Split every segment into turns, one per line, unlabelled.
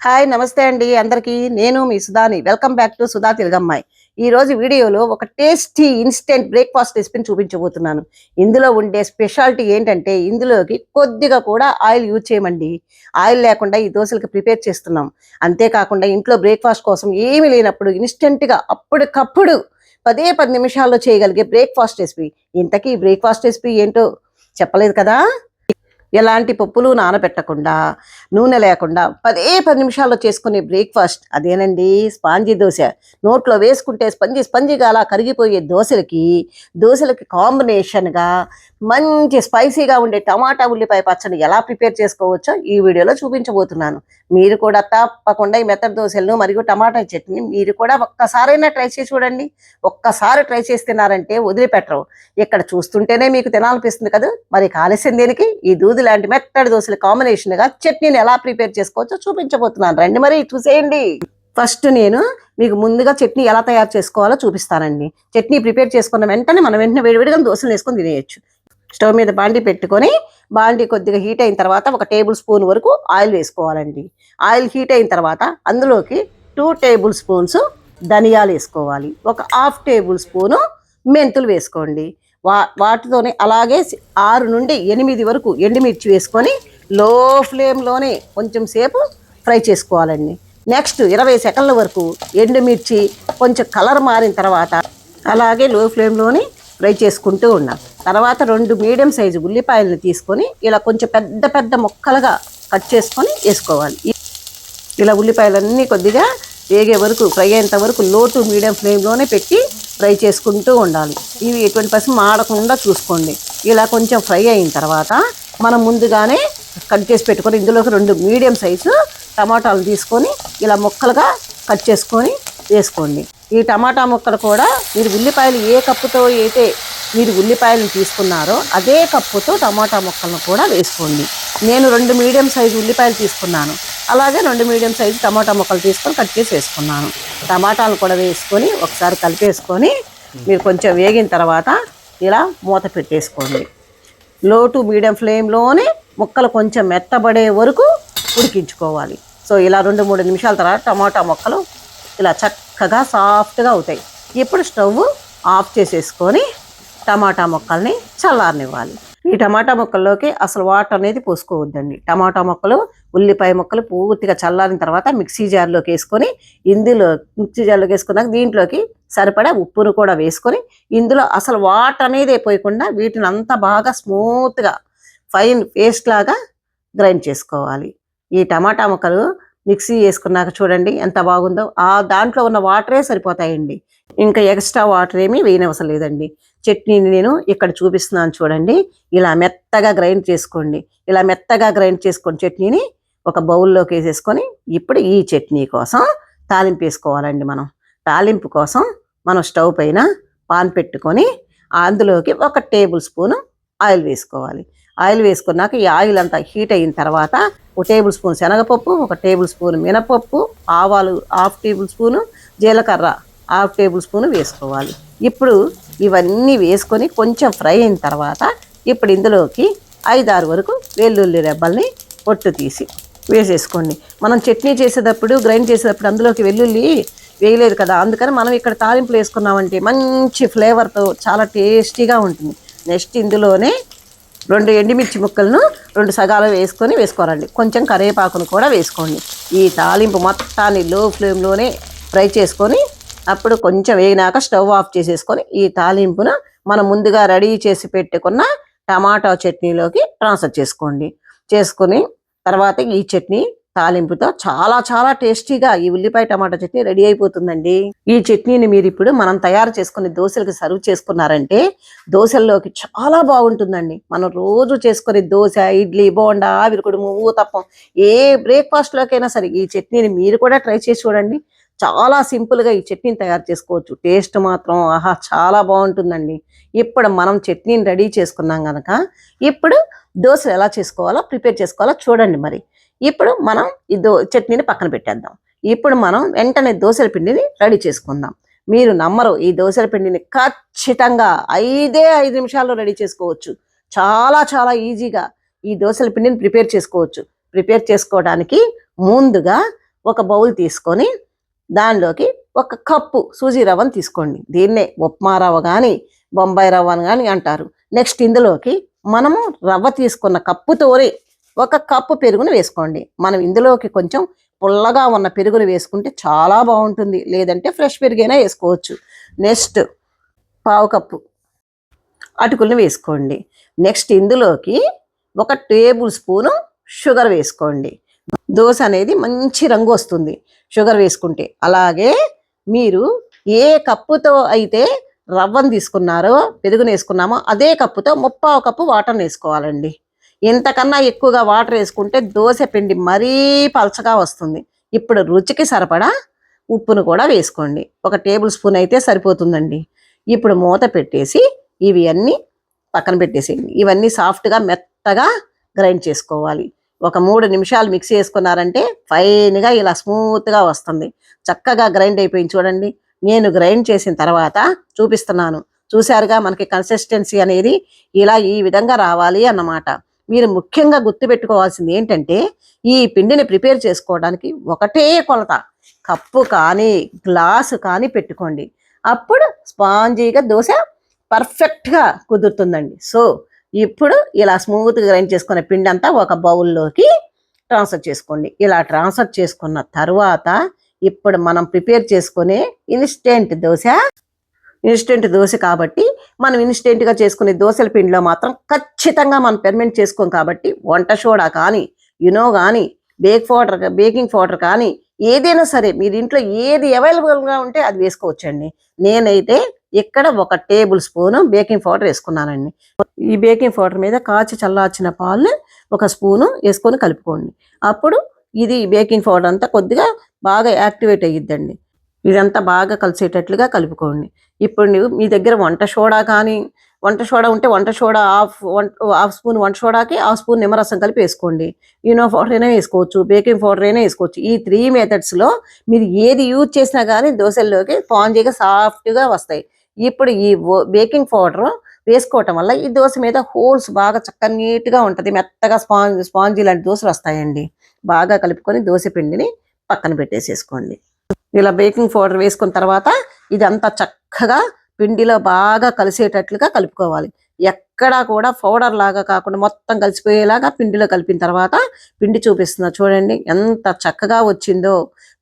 Hi నమస్తే అండి అందరికీ. నేను మీ సుధాని. వెల్కమ్ బ్యాక్ టు సుధా తెలుగమ్మాయి. ఈ రోజు వీడియోలో ఒక టేస్టీ ఇన్స్టెంట్ బ్రేక్ఫాస్ట్ రెసిపీని చూపించబోతున్నాను. ఇందులో ఉండే స్పెషాలిటీ ఏంటంటే ఇందులోకి కొద్దిగా కూడా ఆయిల్ యూజ్ చేయమండి. ఆయిల్ లేకుండా ఈ దోశలకి ప్రిపేర్ చేస్తున్నాం. అంతేకాకుండా ఇంట్లో బ్రేక్ఫాస్ట్ కోసం ఏమీ లేనప్పుడు ఇన్స్టెంట్గా అప్పటికప్పుడు 10 నిమిషాల్లో చేయగలిగే బ్రేక్ఫాస్ట్ రెసిపీ. ఇంతకీ ఈ బ్రేక్ఫాస్ట్ రెసిపీ ఏంటో చెప్పలేదు కదా. ఎలాంటి పప్పులు నానబెట్టకుండా నూనె లేకుండా 10 నిమిషాల్లో చేసుకునే బ్రేక్ఫాస్ట్ అదేనండి స్పాంజీ దోశ. నోట్లో వేసుకుంటే స్పంజీగా అలా కరిగిపోయే దోశలకి కాంబినేషన్గా మంచి స్పైసీగా ఉండే టమాటా ఉల్లిపాయ పచ్చడి ఎలా ప్రిపేర్ చేసుకోవచ్చో ఈ వీడియోలో చూపించబోతున్నాను. మీరు కూడా తప్పకుండా ఈ మెత్తడి దోశలను మరియు టమాటా చట్నీ మీరు కూడా ఒక్కసారైనా ట్రై చేసి చూడండి. ఒక్కసారి ట్రై చేసి తిన్నారంటే వదిలిపెట్టరు. ఇక్కడ చూస్తుంటేనే మీకు తినాలనిపిస్తుంది కదా. మరి కాలేసిన దేనికి ఈ దూది లాంటి మెత్తడి దోశల కాంబినేషన్గా చట్నీని ఎలా ప్రిపేర్ చేసుకోవచ్చో చూపించబోతున్నాను. రండి మరి చూసేయండి. ఫస్ట్ నేను మీకు ముందుగా చట్నీ ఎలా తయారు చేసుకోవాలో చూపిస్తానండి. చట్నీ ప్రిపేర్ చేసుకున్న వెంటనే మనం వేడివేడిగా దోశలు వేసుకొని తినేయచ్చు. స్టవ్ మీద బాండీ పెట్టుకొని బాండీ కొద్దిగా హీట్ అయిన తర్వాత 1 టేబుల్ స్పూన్ వరకు ఆయిల్ వేసుకోవాలండి. ఆయిల్ హీట్ అయిన తర్వాత అందులోకి 2 టేబుల్ స్పూన్స్ ధనియాలు వేసుకోవాలి. 1/2 టేబుల్ స్పూను మెంతులు వేసుకోండి. వాటితోనే అలాగే 6 నుండి 8 వరకు ఎండుమిర్చి వేసుకొని లో ఫ్లేమ్లోనే కొంచెం సేపు ఫ్రై చేసుకోవాలండి. నెక్స్ట్ 20 సెకండ్ల వరకు ఎండుమిర్చి కొంచెం కలర్ మారిన తర్వాత అలాగే లో ఫ్లేమ్లోనే ఫ్రై చేసుకుంటూ ఉన్నాం. తర్వాత 2 మీడియం సైజు ఉల్లిపాయలను తీసుకొని ఇలా కొంచెం పెద్ద ముక్కలుగా కట్ చేసుకొని వేసుకోవాలి. ఇలా ఉల్లిపాయలన్నీ కొద్దిగా వేగే వరకు ఫ్రై అయ్యేంత వరకు లో టు మీడియం ఫ్లేమ్లోనే పెట్టి ఫ్రై చేసుకుంటూ ఉండాలి. ఇవి ఎటువంటి పసి మాడకుండా చూసుకోండి. ఇలా కొంచెం ఫ్రై అయిన తర్వాత మనం ముందుగానే కట్ చేసి పెట్టుకొని ఇందులోకి 2 మీడియం సైజు టమాటాలు తీసుకొని ఇలా ముక్కలుగా కట్ చేసుకొని వేసుకోండి. ఈ టమాటా ముక్కలు కూడా మీరు ఉల్లిపాయలు ఏ కప్పుతో అయితే మీరు ఉల్లిపాయలను తీసుకున్నారో అదే కప్పుతో టమాటా ముక్కలను కూడా వేసుకోండి. నేను 2 మీడియం సైజు ఉల్లిపాయలు తీసుకున్నాను. అలాగే 2 మీడియం సైజు టమాటా ముక్కలు తీసుకొని కట్ చేసి వేసుకున్నాను. టమాటాలు కూడా వేసుకొని ఒకసారి కలిపేసుకొని మీరు కొంచెం వేగిన తర్వాత ఇలా మూత పెట్టేసుకోండి. లో టు మీడియం ఫ్లేమ్లోనే ముక్కలు కొంచెం మెత్తబడే వరకు ఉడికించుకోవాలి. సో ఇలా 2-3 నిమిషాల తర్వాత టమాటా ముక్కలు ఇలా చక్కగా సాఫ్ట్గా అవుతాయి. ఇప్పుడు స్టవ్ ఆఫ్ చేసేసుకొని టమాటా ముక్కల్ని చల్లారనివ్వాలి. ఈ టమాటా ముక్కల్లోకి అసలు వాటర్ అనేది పోసుకోవద్దండి. టమాటా ముక్కలు ఉల్లిపాయ ముక్కలు పూర్తిగా చల్లారిన తర్వాత మిక్సీ జార్లోకి వేసుకొని వేసుకున్నాక దీంట్లోకి సరిపడా ఉప్పును కూడా వేసుకొని ఇందులో అసలు వాటర్ అనేది పోయకుండా వీటిని అంతా బాగా స్మూత్గా ఫైన్ పేస్ట్ లాగా గ్రైండ్ చేసుకోవాలి. ఈ టమాటా ముక్కలు మిక్సీ వేసుకున్నాక చూడండి ఎంత బాగుందో. దాంట్లో ఉన్న వాటరే సరిపోతాయండి. ఇంకా ఎక్స్ట్రా వాటర్ ఏమీ వేయనవసరం లేదండి. చట్నీని నేను ఇక్కడ చూపిస్తున్నాను చూడండి. ఇలా మెత్తగా గ్రైండ్ చేసుకోండి. ఇలా మెత్తగా గ్రైండ్ చేసుకొని చట్నీని ఒక బౌల్లోకి వేసేసుకొని ఇప్పుడు ఈ చట్నీ కోసం తాలింపు వేసుకోవాలండి. తాలింపు కోసం మనం స్టవ్ పైన పాన్ పెట్టుకొని అందులోకి 1 టేబుల్ స్పూను ఆయిల్ వేసుకోవాలి. ఆయిల్ వేసుకున్నాక ఈ ఆయిల్ అంతా హీట్ అయిన తర్వాత 1 టేబుల్ స్పూన్ శనగపప్పు, 1 టేబుల్ స్పూన్ మినపప్పు, ఆవాలు 1/2 టేబుల్ స్పూను, జీలకర్ర 1/2 టేబుల్ స్పూను వేసుకోవాలి. ఇప్పుడు ఇవన్నీ వేసుకొని కొంచెం ఫ్రై అయిన తర్వాత ఇప్పుడు ఇందులోకి 5-6 వరకు వెల్లుల్లి రెబ్బల్ని పొట్టు తీసి వేసేసుకోండి. మనం చట్నీ చేసేటప్పుడు గ్రైండ్ చేసేటప్పుడు అందులోకి వెల్లుల్లి వేయలేదు కదా, అందుకని మనం ఇక్కడ తాలింపులు వేసుకున్నామంటే మంచి ఫ్లేవర్తో చాలా టేస్టీగా ఉంటుంది. నెక్స్ట్ ఇందులోనే 2 ఎండుమిర్చి ముక్కలను 2 సగాలు వేసుకోవాలండి. కొంచెం కరివేపాకును కూడా వేసుకోండి. ఈ తాలింపు మొత్తాన్ని లో ఫ్లేమ్లోనే ఫ్రై చేసుకొని అప్పుడు కొంచెం వేగినాక స్టవ్ ఆఫ్ చేసేసుకొని ఈ తాలింపును మనం ముందుగా రెడీ చేసి పెట్టుకున్న టమాటా చట్నీలోకి ట్రాన్స్ఫర్ చేసుకొని తర్వాత ఈ చట్నీ తాలింపుతో చాలా చాలా టేస్టీగా ఈ ఉల్లిపాయ టమాటా చట్నీ రెడీ అయిపోతుందండి. ఈ చట్నీని మీరు ఇప్పుడు మనం తయారు చేసుకుని దోశలకి సర్వ్ చేసుకున్నారంటే దోశల్లోకి చాలా బాగుంటుందండి. మనం రోజు చేసుకునే దోశ, ఇడ్లీ, బోండా, విరుకుడుము, ఊతప్పం ఏ బ్రేక్ఫాస్ట్లోకైనా సరే ఈ చట్నీని మీరు కూడా ట్రై చేసి చూడండి. చాలా సింపుల్గా ఈ చట్నీని తయారు చేసుకోవచ్చు. టేస్ట్ మాత్రం చాలా బాగుంటుందండి. ఇప్పుడు మనం చట్నీని రెడీ చేసుకున్నాం కనుక ఇప్పుడు దోశలు ఎలా చేసుకోవాలో ప్రిపేర్ చేసుకోవాలో చూడండి. మరి ఇప్పుడు మనం ఈ చట్నీని పక్కన పెట్టేద్దాం. ఇప్పుడు మనం వెంటనే దోశల పిండిని రెడీ చేసుకుందాం. మీరు నమ్మరు, ఈ దోశల పిండిని ఖచ్చితంగా 5 నిమిషాల్లో రెడీ చేసుకోవచ్చు. చాలా చాలా ఈజీగా ఈ దోశల పిండిని ప్రిపేర్ చేసుకోవచ్చు. ప్రిపేర్ చేసుకోవడానికి ముందుగా ఒక బౌల్ తీసుకొని దానిలోకి ఒక కప్పు సూజీ రవ్వను తీసుకోండి. దీన్నే ఉప్మా రవ్వ కానీ బొంబాయి రవ్వ అని కానీ అంటారు. నెక్స్ట్ ఇందులోకి మనము రవ్వ తీసుకున్న కప్పుతోనే ఒక కప్పు పెరుగును వేసుకోండి. మనం ఇందులోకి కొంచెం పుల్లగా ఉన్న పెరుగును వేసుకుంటే చాలా బాగుంటుంది, లేదంటే ఫ్రెష్ పెరుగైనా వేసుకోవచ్చు. నెక్స్ట్ పావు కప్పు అటుకులను వేసుకోండి. నెక్స్ట్ ఇందులోకి ఒక టేబుల్ స్పూను షుగర్ వేసుకోండి. దోశ అనేది మంచి రంగు వస్తుంది షుగర్ వేసుకుంటే. అలాగే మీరు ఏ కప్పుతో అయితే రవ్వను తీసుకున్నారో పెరుగును వేసుకున్నామో అదే కప్పుతో 3/4 కప్పు వాటర్ వేసుకోవాలండి. ఇంతకన్నా ఎక్కువగా వాటర్ వేసుకుంటే దోశ పిండి మరీ పలచగా వస్తుంది. ఇప్పుడు రుచికి సరిపడా ఉప్పును కూడా వేసుకోండి. ఒక టేబుల్ స్పూన్ అయితే సరిపోతుందండి. ఇప్పుడు మూత పెట్టేసి ఇవి అన్నీ పక్కన పెట్టేసేయండి. ఇవన్నీ సాఫ్ట్గా మెత్తగా గ్రైండ్ చేసుకోవాలి. ఒక 3 నిమిషాలు మిక్సీ వేసుకున్నారంటే ఫైన్గా ఇలా స్మూత్గా వస్తుంది. చక్కగా గ్రైండ్ అయిపోయింది చూడండి. నేను గ్రైండ్ చేసిన తర్వాత చూపిస్తున్నాను. చూశారుగా మనకి కన్సిస్టెన్సీ అనేది ఇలా ఈ విధంగా రావాలి అన్నమాట. మీరు ముఖ్యంగా గుర్తుపెట్టుకోవాల్సింది ఏంటంటే ఈ పిండిని ప్రిపేర్ చేసుకోవడానికి ఒకటే కొలత కప్పు కానీ గ్లాసు కానీ పెట్టుకోండి. అప్పుడు స్పాంజీగా దోశ పర్ఫెక్ట్గా కుదురుతుందండి. సో ఇప్పుడు ఇలా స్మూత్గా గ్రైండ్ చేసుకున్న పిండి అంతా ఒక బౌల్లోకి ట్రాన్స్ఫర్ చేసుకోండి. ఇలా ట్రాన్స్ఫర్ చేసుకున్న తర్వాత ఇప్పుడు మనం ప్రిపేర్ చేసుకునే ఇన్స్టెంట్ దోశ కాబట్టి మనం ఇన్స్టెంట్గా చేసుకునే దోశల పిండిలో మాత్రం ఖచ్చితంగా మనం పెర్మెంట్ చేసుకోం కాబట్టి వంట సోడా కానీ కానీ బేకింగ్ పౌడర్ కానీ ఏదైనా సరే మీరు ఇంట్లో ఏది అవైలబుల్గా ఉంటే అది వేసుకోవచ్చండి. నేనైతే ఇక్కడ ఒక టేబుల్ స్పూను బేకింగ్ పౌడర్ వేసుకున్నానండి. ఈ బేకింగ్ పౌడర్ మీద కాచి చల్లార్చిన పాలు ఒక స్పూను వేసుకొని కలుపుకోండి. అప్పుడు ఇది బేకింగ్ పౌడర్ అంతా కొద్దిగా బాగా యాక్టివేట్ అయ్యిద్దండి. ఇదంతా బాగా కలిసేటట్లుగా కలుపుకోండి. ఇప్పుడు మీ దగ్గర వంట సోడా ఉంటే వంట సోడా హాఫ్ స్పూన్ వంట సోడాకి హాఫ్ స్పూన్ నిమ్మరసం కలిపి వేసుకోండి. పౌడర్ అయినా వేసుకోవచ్చు, బేకింగ్ పౌడర్ అయినా వేసుకోవచ్చు. ఈ 3 మెథడ్స్లో మీరు ఏది యూజ్ చేసినా కానీ దోశల్లోకి స్పాంజీగా సాఫ్ట్గా వస్తాయి. ఇప్పుడు ఈ బేకింగ్ పౌడర్ వేసుకోవటం వల్ల ఈ దోశ మీద హోల్స్ బాగా చక్కగా నీట్గా ఉంటుంది. మెత్తగా స్పాంజీ లాంటి దోశలు వస్తాయండి. బాగా కలుపుకొని దోశ పిండిని పక్కన పెట్టేసేసుకోండి. ఇలా బేకింగ్ పౌడర్ వేసుకున్న తర్వాత ఇదంతా చక్కగా పిండిలో బాగా కలిసేటట్లుగా కలుపుకోవాలి. ఎక్కడా కూడా పౌడర్ లాగా కాకుండా మొత్తం కలిసిపోయేలాగా పిండిలో కలిపిన తర్వాత పిండి చూపిస్తున్నా చూడండి ఎంత చక్కగా వచ్చిందో.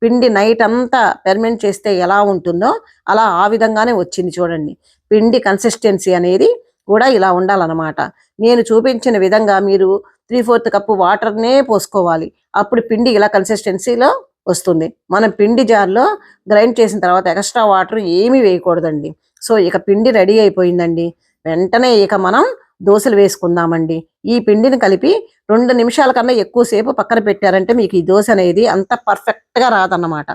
పిండి నైట్ అంతా ఫెర్మెంట్ చేస్తే ఎలా ఉంటుందో అలా ఆ విధంగానే వచ్చింది చూడండి. పిండి కన్సిస్టెన్సీ అనేది కూడా ఇలా ఉండాలన్నమాట. నేను చూపించిన విధంగా మీరు 3/4 కప్పు వాటర్నే పోసుకోవాలి. అప్పుడు పిండి ఇలా కన్సిస్టెన్సీలో వస్తుంది. మనం పిండి జార్లో గ్రైండ్ చేసిన తర్వాత ఎక్స్ట్రా వాటర్ ఏమీ వేయకూడదండి. సో ఇక పిండి రెడీ అయిపోయిందండి. వెంటనే ఇక మనం దోశలు వేసుకుందామండి. ఈ పిండిని కలిపి 2 నిమిషాల కన్నా ఎక్కువసేపు పక్కన పెట్టారంటే మీకు ఈ దోశ అనేది అంత పర్ఫెక్ట్గా రాదన్నమాట.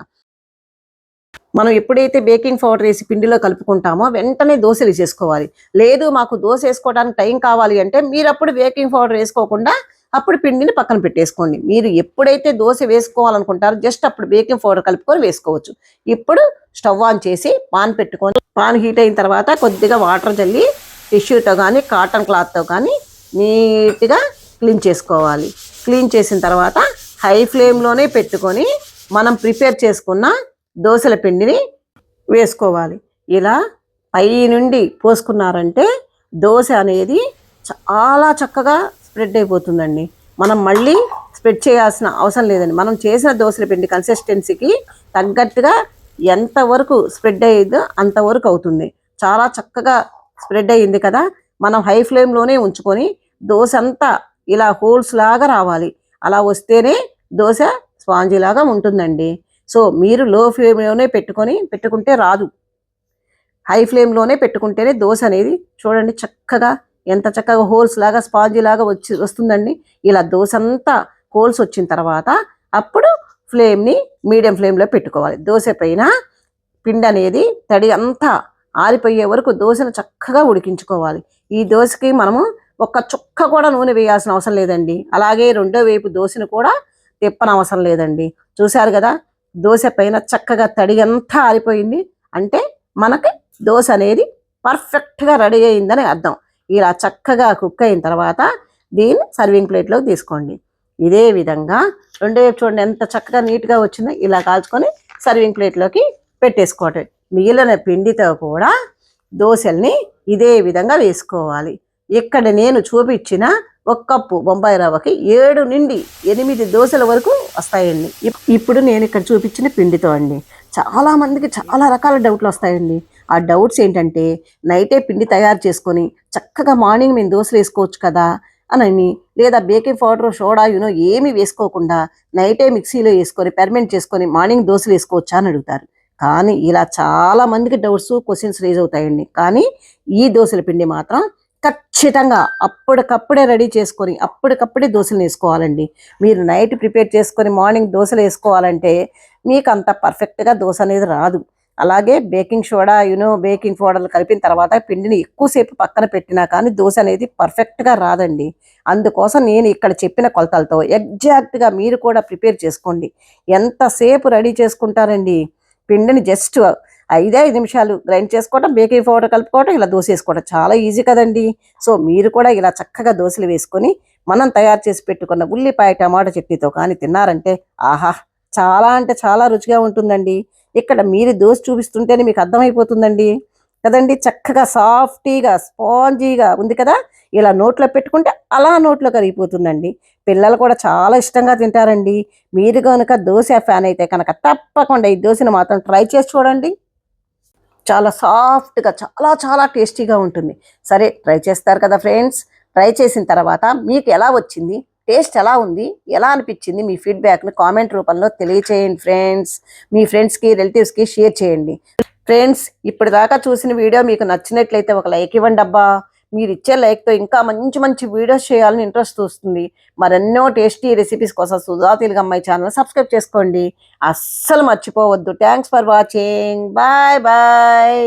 మనం ఎప్పుడైతే బేకింగ్ పౌడర్ వేసి పిండిలో కలుపుకుంటామో వెంటనే దోశలు వేసేసుకోవాలి. లేదు మాకు దోశ వేసుకోవడానికి టైం కావాలి అంటే మీరు అప్పుడు బేకింగ్ పౌడర్ వేసుకోకుండా అప్పుడు పిండిని పక్కన పెట్టేసుకోండి. మీరు ఎప్పుడైతే దోశ వేసుకోవాలనుకుంటారో జస్ట్ అప్పుడు బేకింగ్ పౌడర్ కలుపుకొని వేసుకోవచ్చు. ఇప్పుడు స్టవ్ ఆన్ చేసి పాన్ పెట్టుకొని పాన్ హీట్ అయిన తర్వాత కొద్దిగా వాటర్ చల్లి టిష్యూతో కానీ కాటన్ క్లాత్తో కానీ నీట్గా క్లీన్ చేసుకోవాలి. క్లీన్ చేసిన తర్వాత హై ఫ్లేమ్లోనే పెట్టుకొని మనం ప్రిపేర్ చేసుకున్న దోశల పిండిని వేసుకోవాలి. ఇలా పై నుండి పోసుకున్నారంటే దోశ అనేది చాలా చక్కగా స్ప్రెడ్ అయిపోతుందండి. మనం మళ్ళీ స్ప్రెడ్ చేయాల్సిన అవసరం లేదండి. మనం చేసిన దోశల పిండి కన్సిస్టెన్సీకి తగ్గట్టుగా ఎంతవరకు స్ప్రెడ్ అయ్యిద్దో అంతవరకు అవుతుంది. చాలా చక్కగా స్ప్రెడ్ అయ్యింది కదా. మనం హై ఫ్లేమ్లోనే ఉంచుకొని దోశ అంతా ఇలా హోల్స్ లాగా రావాలి. అలా వస్తేనే దోశ స్పాంజీ లాగా ఉంటుందండి. సో మీరు లో ఫ్లేమ్లోనే పెట్టుకుంటే రాదు. హై ఫ్లేమ్లోనే పెట్టుకుంటేనే దోశ అనేది చూడండి చక్కగా ఎంత చక్కగా హోల్స్ లాగా స్పాంజీ లాగా వస్తుందండి. ఇలా దోశ అంతా హోల్స్ వచ్చిన తర్వాత అప్పుడు ఫ్లేమ్ని మీడియం ఫ్లేమ్లో పెట్టుకోవాలి. దోశ పైన పిండి అనేది తడి అంతా ఆరిపోయే వరకు దోశను చక్కగా ఉడికించుకోవాలి. ఈ దోశకి మనము ఒక్క చుక్క కూడా నూనె వేయాల్సిన అవసరం లేదండి. అలాగే రెండో వైపు దోశను కూడా తిప్పనవసరం లేదండి. చూశారు కదా దోశ పైన చక్కగా తడి అంతా ఆరిపోయింది అంటే మనకి దోశ అనేది పర్ఫెక్ట్గా రెడీ అయిందని అర్థం. ఇలా చక్కగా కుక్ అయిన తర్వాత దీన్ని సర్వింగ్ ప్లేట్లోకి తీసుకోండి. ఇదే విధంగా రెండో వైపు చూడండి ఎంత చక్కగా నీట్గా వచ్చిందో. ఇలా కాల్చుకొని సర్వింగ్ ప్లేట్లోకి పెట్టేసుకోవటం. మిగిలిన పిండితో కూడా దోశల్ని ఇదే విధంగా వేసుకోవాలి. ఇక్కడ నేను చూపించిన 1 కప్పు బొంబాయి రవ్వకి 7 నుండి 8 దోశల వరకు వస్తాయండి. ఇప్పుడు నేను ఇక్కడ చూపించిన పిండితో అండి. చాలా మందికి చాలా రకాల డౌట్లు వస్తాయండి. ఆ డౌట్స్ ఏంటంటే నైటే పిండి తయారు చేసుకొని చక్కగా మార్నింగ్ మేము దోశలు వేసుకోవచ్చు కదా అని, లేదా బేకింగ్ పౌడర్ సోడా ఏమీ వేసుకోకుండా నైటే మిక్సీలో వేసుకొని పెర్మెంట్ చేసుకొని మార్నింగ్ దోశలు వేసుకోవచ్చా అని అడుగుతారు. కానీ ఇలా చాలా మందికి డౌట్స్ క్వశ్చన్స్ రేజ్ అవుతాయండి. కానీ ఈ దోశల పిండి మాత్రం ఖచ్చితంగా అప్పటికప్పుడే రెడీ చేసుకొని అప్పటికప్పుడే దోశలు వేసుకోవాలండి. మీరు నైట్ ప్రిపేర్ చేసుకొని మార్నింగ్ దోశలు వేసుకోవాలంటే మీకు అంత పర్ఫెక్ట్గా దోశ అనేది రాదు. అలాగే బేకింగ్ సోడా బేకింగ్ పౌడర్లు కలిపిన తర్వాత పిండిని ఎక్కువసేపు పక్కన పెట్టినా కానీ దోశ అనేది పర్ఫెక్ట్గా రాదండి. అందుకోసం నేను ఇక్కడ చెప్పిన కొలతలతో ఎగ్జాక్ట్గా మీరు కూడా ప్రిపేర్ చేసుకోండి. ఎంతసేపు రెడీ చేసుకుంటారండి? పిండిని జస్ట్ 5 నిమిషాలు గ్రైండ్ చేసుకోవడం, బేకింగ్ పౌడర్ కలుపుకోవడం, ఇలా దోశ వేసుకోవడం చాలా ఈజీ కదండి. సో మీరు కూడా ఇలా చక్కగా దోశలు వేసుకొని మనం తయారు చేసి పెట్టుకున్న ఉల్లిపాయ టమాటా చట్నీతో కానీ తిన్నారంటే ఆహా, చాలా అంటే చాలా రుచిగా ఉంటుందండి. ఇక్కడ మీరు దోశ చూపిస్తుంటేనే మీకు అర్థమైపోతుందండి కదండి. చక్కగా సాఫ్టీగా స్పాంజీగా ఉంది కదా. ఇలా నోట్లో పెట్టుకుంటే అలా నోట్లో కరిగిపోతుందండి. పిల్లలు కూడా చాలా ఇష్టంగా తింటారండి. మీరు కనుక దోశ ఫ్యాన్ అయితే కనుక తప్పకుండా ఈ దోశను మాత్రం ట్రై చేసి చూడండి. చాలా సాఫ్ట్గా చాలా చాలా టేస్టీగా ఉంటుంది. సరే, ట్రై చేస్తారు కదా ఫ్రెండ్స్. ట్రై చేసిన తర్వాత మీకు ఎలా వచ్చింది, టేస్ట్ ఎలా ఉంది, ఎలా అనిపించింది, మీ ఫీడ్బ్యాక్ని కామెంట్ రూపంలో తెలియచేయండి ఫ్రెండ్స్. మీ ఫ్రెండ్స్కి రిలేటివ్స్కి షేర్ చేయండి. ఫ్రెండ్స్, ఇప్పటిదాకా చూసిన వీడియో మీకు నచ్చినట్లయితే ఒక లైక్ ఇవ్వండి అబ్బా. మీరు ఇచ్చే లైక్తో ఇంకా మంచి మంచి వీడియోస్ చేయాలని ఇంట్రెస్ట్ వస్తుంది. మరెన్నో టేస్టీ రెసిపీస్ కోసం సుధా తెలుగు అమ్మాయి ఛానల్ సబ్స్క్రైబ్ చేసుకోండి. అస్సలు మర్చిపోవద్దు. Thanks for watching. Bye bye.